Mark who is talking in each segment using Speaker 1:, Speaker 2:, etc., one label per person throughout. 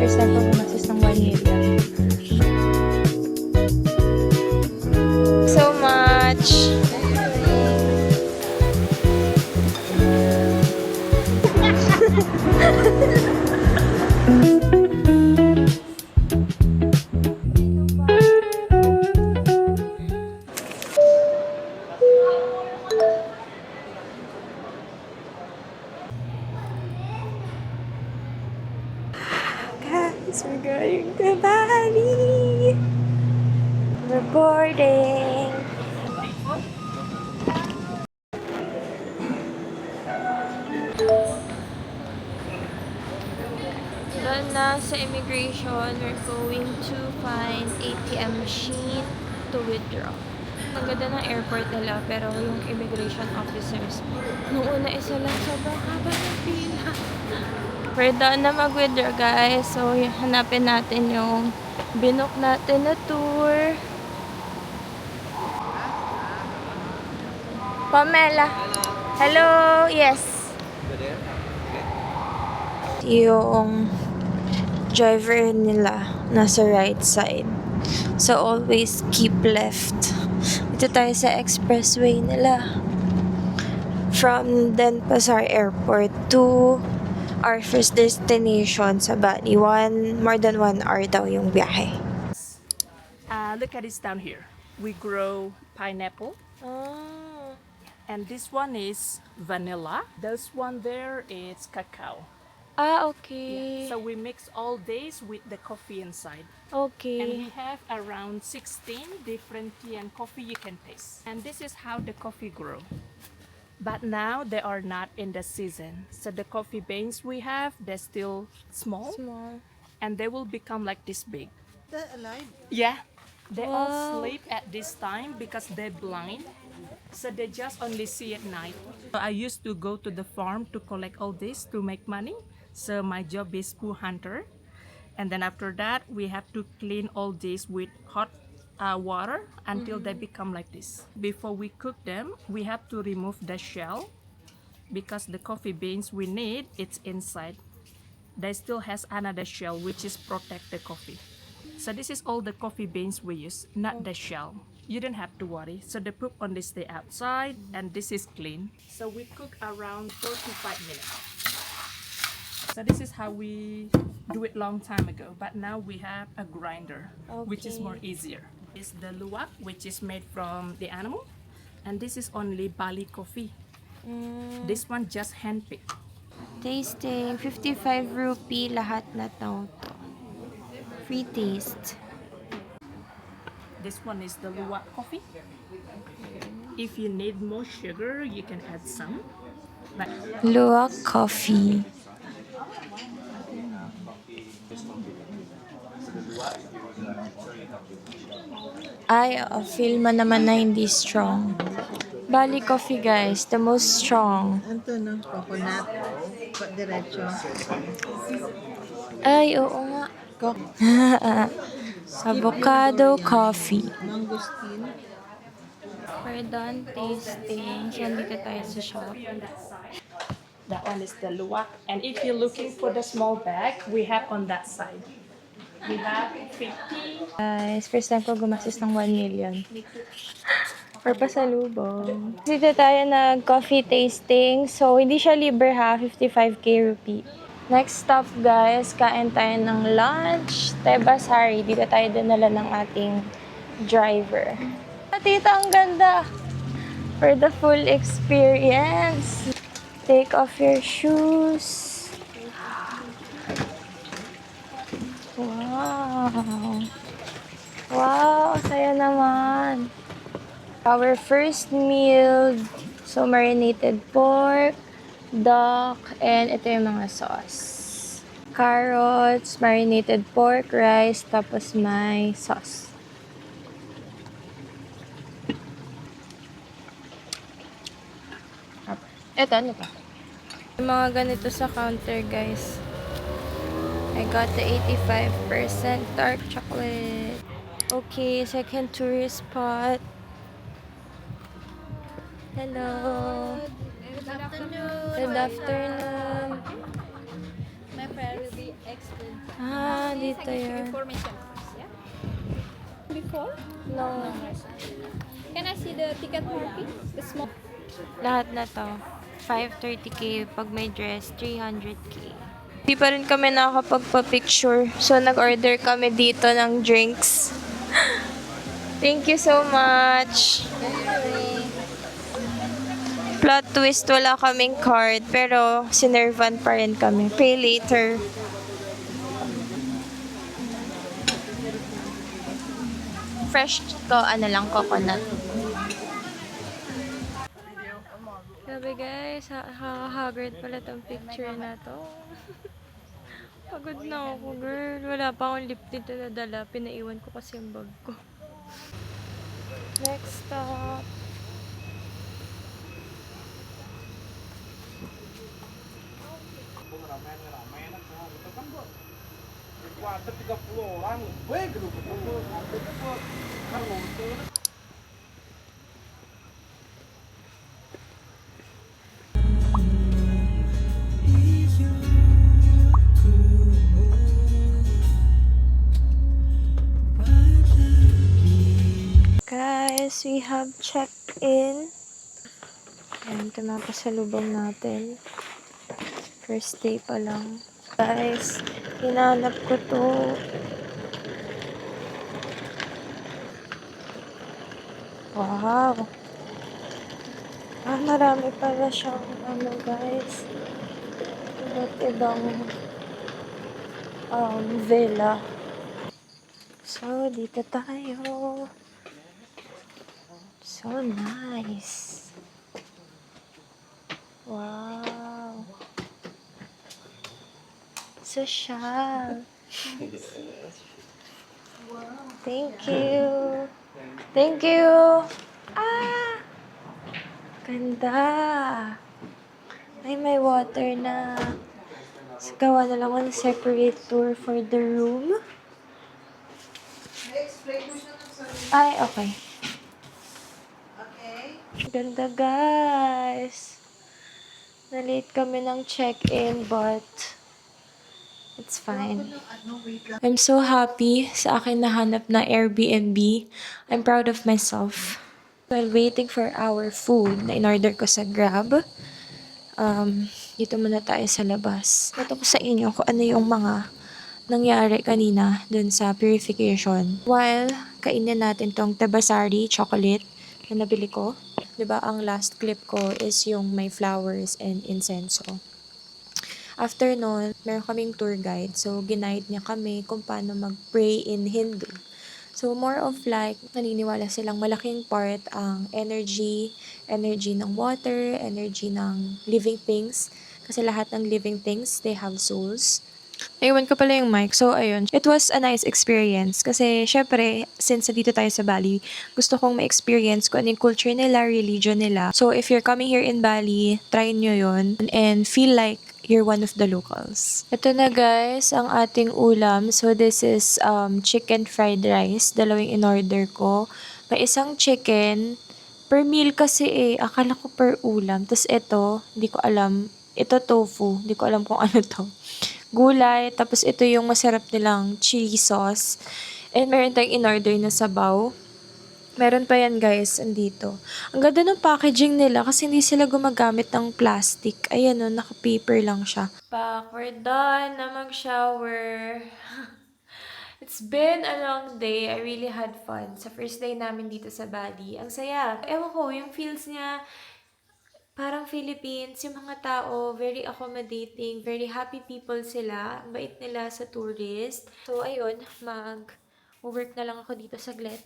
Speaker 1: first time ko gumastos ng 1 million. So much! Guys, we're going to Bali! We're boarding! Doon na sa immigration, we're going to find ATM machine to withdraw. Ang ganda ng airport nila, pero yung immigration officers, nung una isa lang, sobrang haba ng pila. We're done na mag-withdraw, guys. So, hanapin natin yung binook natin na tour. Pamela. Hello. Yes. Yung driver nila nasa right side. So, always keep left. Dito tayo sa expressway nila. From Denpasar Airport to our first destination sa Bali. More than 1 hour daw yung biyahe.
Speaker 2: Look at this down here. We grow pineapple.
Speaker 1: Oh.
Speaker 2: And this one is vanilla. This one there is cacao.
Speaker 1: Ah, okay.
Speaker 2: So we mix all these with the coffee inside.
Speaker 1: Okay.
Speaker 2: And we have around 16 different tea and coffee you can taste. And this is how the coffee grow. But now they are not in the season. So the coffee beans we have, they're still small.
Speaker 1: Small.
Speaker 2: And they will become like this big.
Speaker 3: They're alive.
Speaker 2: Yeah. They all
Speaker 1: Wow.
Speaker 2: sleep at this time because they're blind. So they just only see at night. So I used to go to the farm to collect all this to make money. So my job is poo hunter. And then after that, we have to clean all this with hot water until they become like this. Before we cook them, we have to remove the shell because the coffee beans we need, it's inside. They still has another shell which is protect the coffee. So this is all the coffee beans we use, not the shell. You don't have to worry. So the poop only stay outside and this is clean. So we cook around 45 minutes. So this is how we do it long time ago. But now we have a grinder, which is more easier. It's the luwak, which is made from the animal. And this is only Bali coffee. This one just hand-picked.
Speaker 1: Tasting, 55 rupee lahat na to. Free taste.
Speaker 2: This one is the luwak coffee. If you need more sugar, you can add some. But
Speaker 1: Luwak coffee. Ay, feel mo naman na hindi strong. Bali coffee, guys. The most strong.
Speaker 3: Ito no, coconut. Diretso.
Speaker 1: Ay, oo nga. Avocado coffee.
Speaker 3: Mangosteen.
Speaker 1: We're done tasting. So, dito tayo sa shop.
Speaker 2: that one is the luwak. And if you're looking for the small bag, we have on that side. We have 50.
Speaker 1: Guys, first time ko gumastos ng 1 million. For pasalubong. Dito tayo nag-coffee tasting. So, hindi siya libre ha. 55k rupee. Next stop, guys. Kain tayo ng lunch. Tebasari. Dito tayo dinala ng ating driver. Tita, ang ganda. For the full experience. Take off your shoes. Wow. Wow, saya naman. Our first meal, so marinated pork, duck, and ito yung mga sauce. Carrots, marinated pork, rice, tapos may sauce. Ano to? Yung mga ganito sa counter, guys. I got the 85% dark chocolate. Okay, second tourist spot. Hello.
Speaker 4: Good afternoon.
Speaker 1: Good afternoon.
Speaker 4: My friend will be
Speaker 1: Ah, dito yan.
Speaker 4: Information first, yeah? Before?
Speaker 1: No.
Speaker 4: Can I see the ticket copy? The small.
Speaker 1: Lahat na to. 530k. Pag may dress, 300k. Di pa rin kami nakakapagpa-picture. So, nag-order kami dito ng drinks. Thank you so much. Plot twist, wala kaming card. Pero, sinervan pa rin kami. Pay later. Fresh to, ano lang, coconut. Sabi guys, nakaka-haggard pala tong picture na to. Pagod na ako, girl. Wala pa akong lip tint na dala. Pinaiwan ko kasi yung bag ko. Next stop. Guys, we have checked in. Ayan, ito na pasalubong natin. First day pa lang. Guys, hinanap ko to. Wow. Ah, marami pala siyang ano guys. Iba't ibang villa. So, dito tayo. So nice. Wow. Social. Thank you. Thank you. Ah! Ganda. Ay, may water na. So, gawa na lang ako ng separate tour for the room. Ay, okay.
Speaker 3: Okay.
Speaker 1: Ganda, guys. Na-late kami ng check-in, but it's fine. I'm so happy sa akin nahanap na Airbnb. I'm proud of myself. While waiting for our food na in-order ko sa Grab, dito muna tayo sa labas. Ito ko sa inyo kung ano yung mga nangyari kanina dun sa purification. While kainin natin tong Tabasari chocolate na nabili ko. 'Di ba ang last clip ko is yung may flowers and incenso. After nun, meron kaming tour guide. So, ginaid niya kami kung paano mag-pray in Hindu. So, more of like, naniniwala silang malaking part ang energy ng water, energy ng living things. Kasi lahat ng living things, they have souls. Naiwan ko pala yung mic. So, ayun. It was a nice experience. Kasi, syempre, since dito tayo sa Bali, gusto kong ma-experience kung ano yung culture nila, religion nila. So, if you're coming here in Bali, try nyo yun. And feel like you're one of the locals. Ito na guys, ang ating ulam. So, this is chicken fried rice. Dalawang in-order ko. May isang chicken. Per meal kasi akala ko per ulam. Tapos ito, hindi ko alam. Ito tofu. Hindi ko alam kung ano to. Gulay, tapos ito yung masarap nilang chili sauce. And meron tayong in-order na sabaw. Meron pa yan guys, andito. Ang ganda ng packaging nila kasi hindi sila gumagamit ng plastic. Ayan o, naka-paper lang siya. We're done na mag-shower. It's been a long day. I really had fun. Sa first day namin dito sa Bali. Ang saya. Ewan ko, yung feels niya, parang Philippines, yung mga tao, very accommodating, very happy people sila. Ang bait nila sa tourist. So, ayun, mag-work na lang ako dito saglit.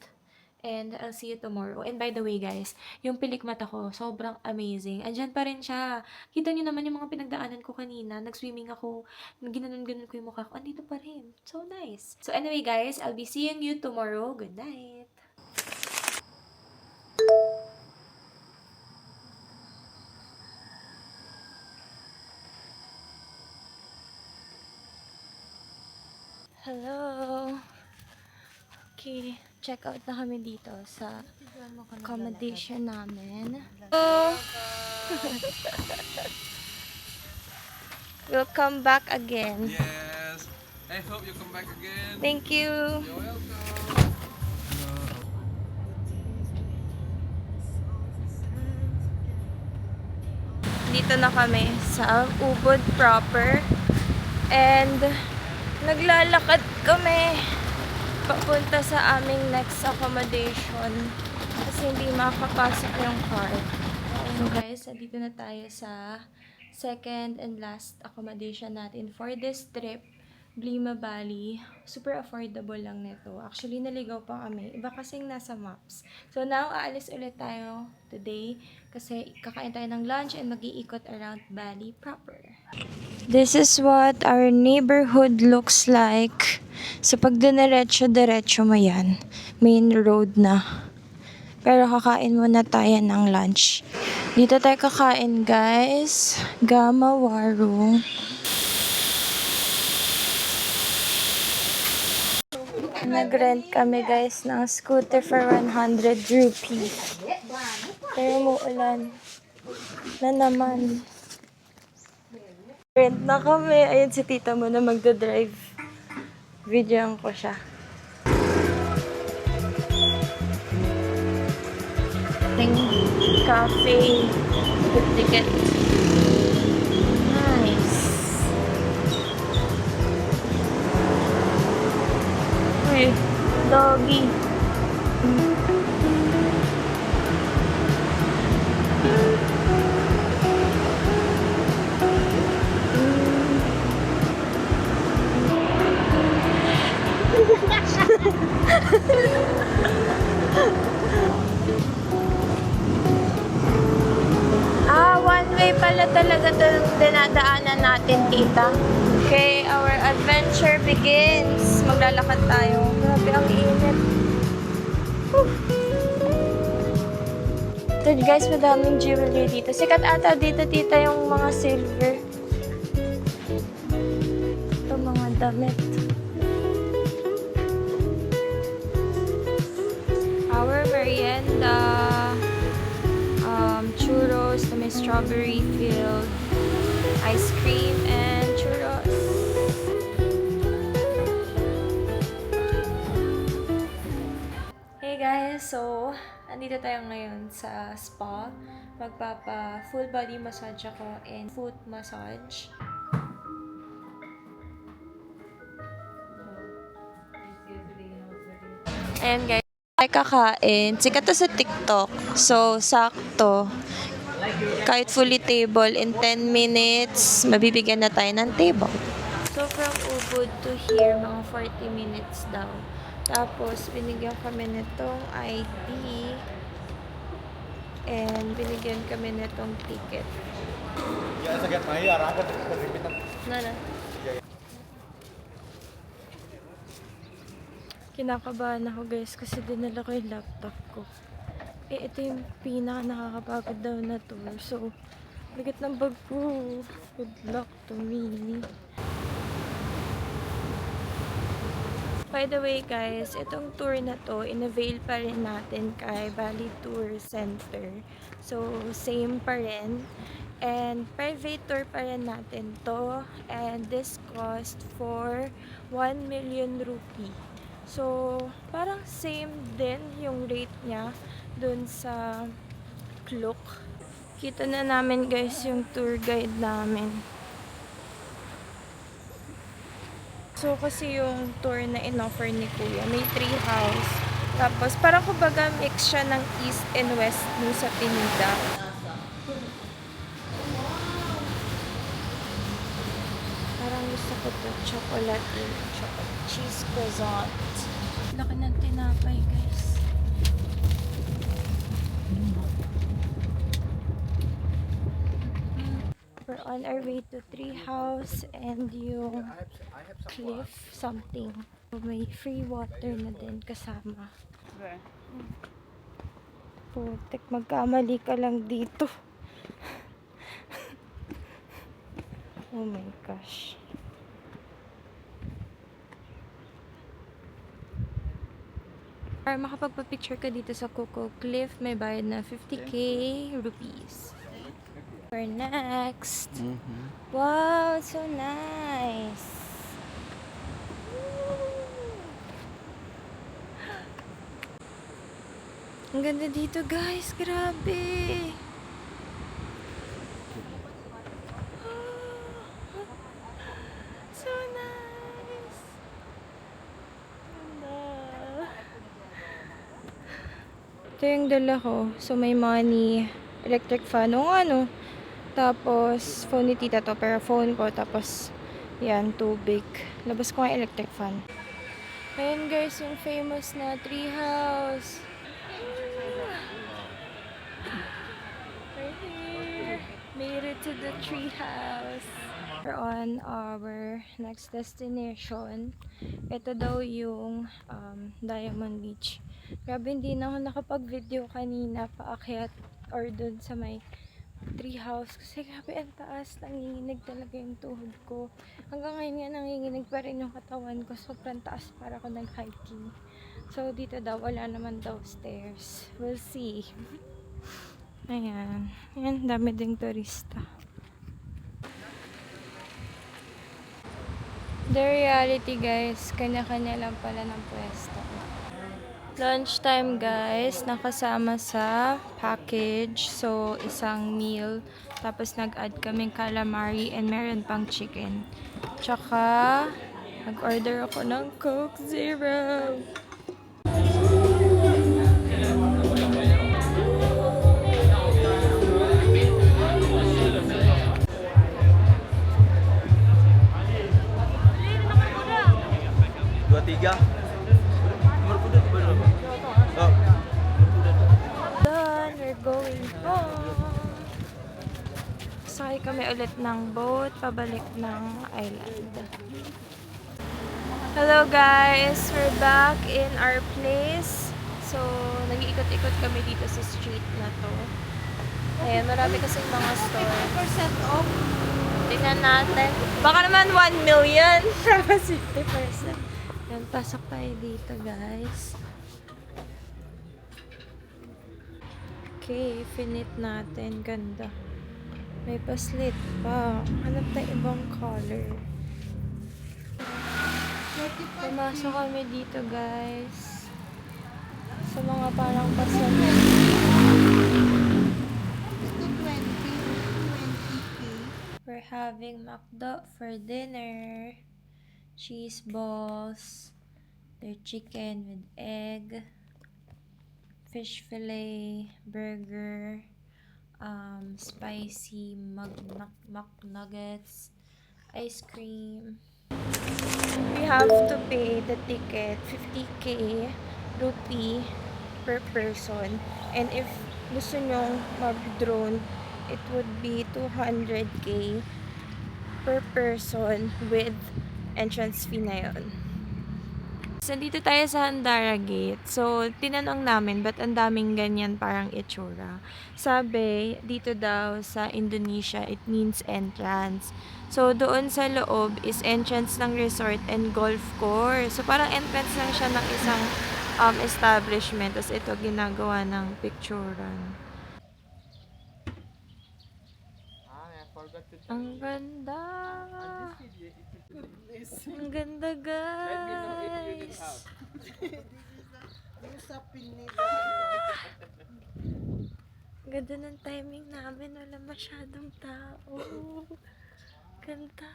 Speaker 1: And I'll see you tomorrow. And by the way, guys, yung pilik mata ko, sobrang amazing. Andyan pa rin siya. Kita niyo naman yung mga pinagdaanan ko kanina. Nag-swimming ako. Ginanon-ganon ko yung mukha ko. Andito pa rin. So nice. So anyway, guys, I'll be seeing you tomorrow. Good night. Hello. Okay, check out na kami dito sa accommodation namin. Oh. We'll come back again.
Speaker 5: Yes. I hope you come back again.
Speaker 1: Thank you.
Speaker 5: You're welcome.
Speaker 1: Dito na kami sa Ubud proper. And naglalakad kami papunta sa aming next accommodation kasi hindi makapasok yung car. So guys, dito na tayo sa second and last accommodation natin for this trip. Blima Bali. Super affordable lang nito. Actually, naligaw pa kami. Iba kasing nasa maps. So now, aalis ulit tayo today kasi kakain tayo ng lunch and mag-iikot around Bali proper. This is what our neighborhood looks like. So pag diretso mo yan, main road na. Pero kakain muna tayo ng lunch. Dito tayo kakain, guys. Gama Warung. Nag-rent kami, guys, ng scooter for 100 rupees. Pero umuulan na naman. Rent na kami. Ayun si tita mo na magdadrive. Videoan ko siya. Cafe. Good ticket. Nice. Uy, doggy. One way pala talaga itong dinadaanan natin, tita. Okay, our adventure begins. Maglalakad tayo. Grabe, ang init. Ito guys, madaming jewelry dito. Sikat ata dito, tita, yung mga silver. Ito, mga damit. Our merienda. Churros, na may strawberry filled ice cream and churros. Hey guys, so andito tayo ngayon sa spa. Magpapa full body massage ako and foot massage. Ayan guys, ay kakain. Sikat to sa TikTok. So, sakto. Kahit fully table, in 10 minutes, mabibigyan na tayo ng table. So, from Ubud to here, mga 40 minutes daw. Tapos, binigyan kami nitong ID. And, binigyan kami nitong ticket. Nana. Kinakabahan ako guys kasi dinala ko yung laptop ko. Ito yung pinaka nakakapagod daw na tour. So, bigat ng bag ko. Good luck to me. By the way guys, itong tour na to, in-avail pa rin natin kay Bali Tour Center. So, same pa rin. And private tour pa rin natin to. And this cost for 1 million rupee. So, parang same din yung rate niya dun sa Klook. Kita na namin guys yung tour guide namin. So, kasi yung tour na in-offer ni Kuya, may tree house. Tapos, parang kumbaga mix siya ng east and west dun sa tinida. Parang gusto ko to chocolate cheese croissant. Laki ng tinapay guys. We're on our way to tree house and yung cliff something. May free water na din kasama. Putik, magkamali ka lang dito. Oh my gosh. Para makapagpa-picture ka dito sa Coco Cliff, may bayad na 50k rupees. For next. Wow, so nice. Ang ganda dito, guys. Grabe. So nice. Ganda. Ito yung dala ko. So, may money, electric fan. O ano. Tapos, phone ni tita to. Pero phone ko. Tapos, yan, tubig. Labas ko nga electric fan. Ayan guys, yung famous na tree house. We're here. Made it to the tree house. We're on our next destination. Ito daw yung Diamond Beach. Grabe, hindi na ako nakapag-video kanina paakyat or dun sa may tree house. Kasi grabe, ang taas. Nanginginig talaga yung tuhod ko. Hanggang ngayon nga, nanginginig pa rin yung katawan ko. Sobrang taas para ako nag-hiking. So, dito daw, wala naman daw stairs. We'll see. Ayan. Ayan, dami ding turista. The reality, guys, kanya-kanya lang pala ng pwesto. Lunchtime, guys, nakasama sa package. So, isang meal. Tapos, nag-add kaming calamari and meron pang chicken. Tsaka, nag-order ako ng Coke Zero.
Speaker 6: Dua tiga. Oh.
Speaker 1: Done, we're going home. Sakay kami ulit ng boat, pabalik ng island. Hello guys! We're back in our place. So, nag-iikot-ikot kami dito sa street na to. Ayan, marami kasing mga store.
Speaker 3: 50% off.
Speaker 1: Tingnan natin. Baka naman 1 million. Tapos 50%. Ayan, pasok tayo dito guys. Okay, finit natin. Ganda. May paslit pa. Hanap tayo ibang color. Pumasok kami dito guys. Sa mga parang pasalit.
Speaker 3: 20K.
Speaker 1: We're having McDo for dinner. Cheese balls. Their chicken with egg. Fish fillet. Burger. Spicy McNuggets. Ice cream. We have to pay the ticket 50k rupee per person, and if gusto nyong mag-drone, it would be 200k per person with entrance fee na yun. So, dito tayo sa Handara Gate. So, tinanong namin, ba't ang daming ganyan parang itsura? Sabi, dito daw sa Indonesia, it means entrance. So, doon sa loob is entrance ng resort and golf course. So, parang entrance lang siya ng isang establishment. Tapos, ito ginagawa ng picturean. Ang ganda! Ang ganda, guys! Ganda ng timing namin. Wala masyadong tao. Ganda!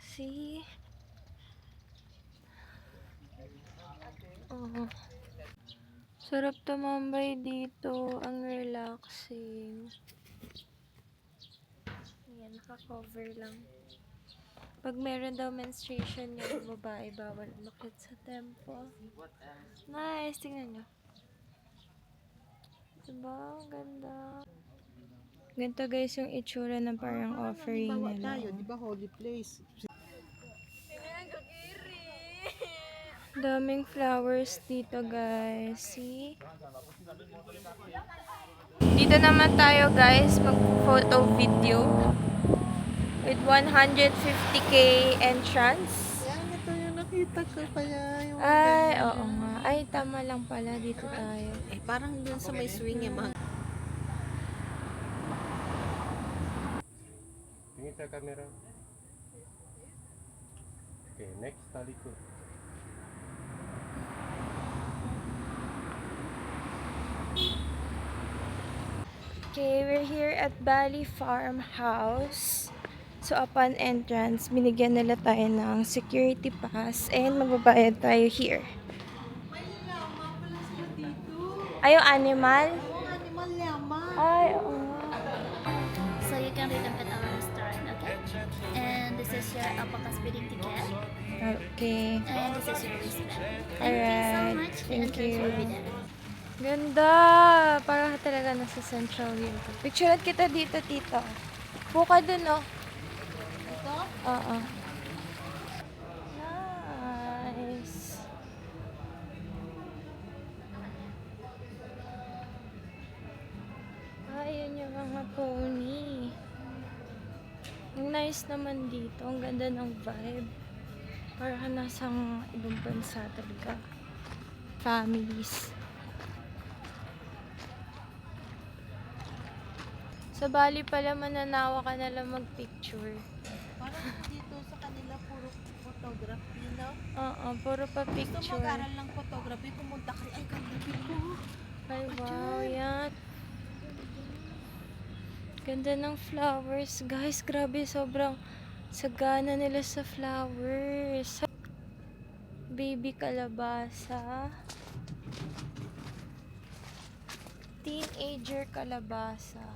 Speaker 1: See? Oh. Sarap tumambay dito. Ang relaxing. Ayan, naka-cover lang. Pag meron daw menstruation yung babae, bawal umakit sa temple. Nice! Tingnan nyo. Diba? Ang ganda. Ganito guys yung itsura ng parang offering
Speaker 3: Bawa
Speaker 1: nila.
Speaker 3: tayo, di ba holy place?
Speaker 1: Daming flowers dito guys. See? Dito naman tayo guys mag-photo video with 150k entrance.
Speaker 3: Yan, ito yung nakita ko kaya yung
Speaker 1: Ay, oo nga. Ay, tama lang pala. Dito tayo.
Speaker 3: parang dun sa may swing yung mga
Speaker 7: Tingin sa camera. Okay, next talikod.
Speaker 1: Okay, we're here at Bali Farmhouse. So, upon entrance, binigyan nila tayo ng security pass and magbabayad tayo here. Ay, yung animal?
Speaker 3: Animal llama.
Speaker 1: Ay, oo.
Speaker 7: So you can read them at our restaurant, okay? And this is your alpaca speeding ticket.
Speaker 1: Okay.
Speaker 7: And this is your wristband.
Speaker 1: Alright.
Speaker 7: Thank you so much. The
Speaker 1: Thank
Speaker 7: entrance will be
Speaker 1: you.
Speaker 7: there.
Speaker 1: Ganda! Parang talaga nasa Central View. Picturean kita dito, tito. Buka dun, oh.
Speaker 3: Ito?
Speaker 1: Oo. Nice. Ayun yung mga pony. Ang nice naman dito. Ang ganda ng vibe. Parang nasang ibang bansa talaga. Families. Sa Bali pala, mananawa ka na lang mag-picture.
Speaker 3: Parang dito sa kanila puro photography, no?
Speaker 1: Oo, puro pa
Speaker 3: Gusto
Speaker 1: picture.
Speaker 3: mag-aral ng photography, pumunta ka rin. Ay, kagabi ko.
Speaker 1: Ay, wow, yan. Ganda ng flowers. Guys, grabe, sobrang sagana nila sa flowers. Baby kalabasa. Teenager kalabasa.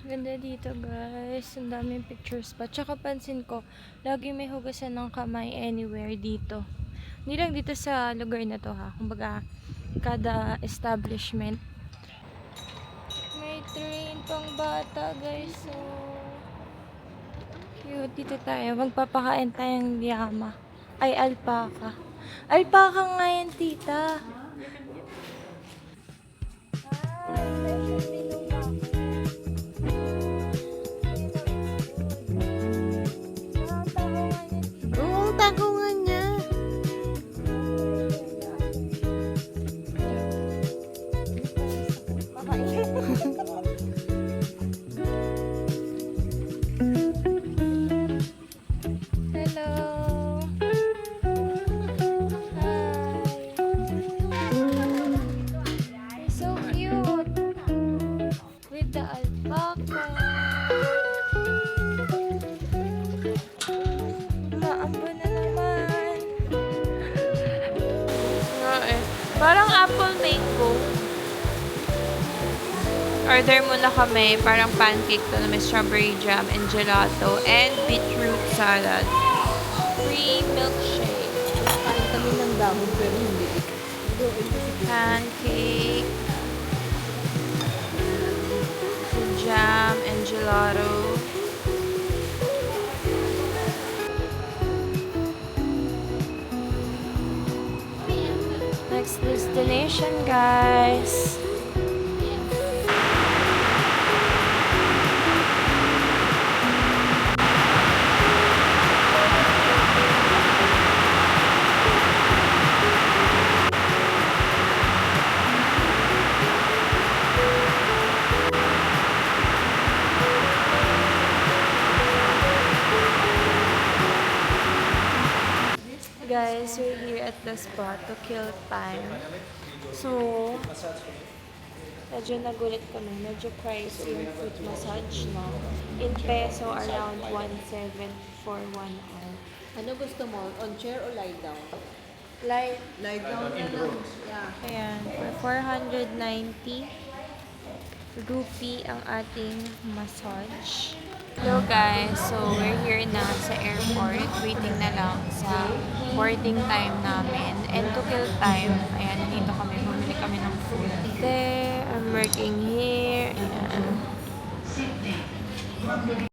Speaker 1: Ganda dito, guys. Ang daming pictures pa. Tsaka pansin ko, lagi may hugasan ng kamay anywhere dito. Hindi lang dito sa lugar na to, ha. Kumbaga, kada establishment. May train pang bata, guys. So, cute. Dito tayo. Magpapakain tayong llama. Ay, alpaca. Alpaca nga yan, tita.
Speaker 3: Oo, ang tagungan niya.
Speaker 1: Hello. Hi. You're so cute. With the alpaca. Maambo na naman. Nga eh. Parang apple mango. Order muna kami. Parang pancake to na may strawberry jam and gelato and beetroot salad. Free milkshake.
Speaker 3: Kain kami ng dahon, pero hindi.
Speaker 1: Pancake. Jam and gelato. Next destination, guys. Guys, we're here at the spot to kill time. So, medyo nagulit kami. Medyo pricey yung foot massage, no? In peso, around 1.7 for 1 hour.
Speaker 3: Ano gusto mo? On chair or lie down?
Speaker 1: Like,
Speaker 3: Lie down na lang. Yeah.
Speaker 1: ayan, for 490 rupee ang ating massage. Hello guys, so we're here na sa airport, waiting na lang sa boarding time namin. And to kill time, ayan, dito kami, bumili kami ng food. There, I'm working here, ayan.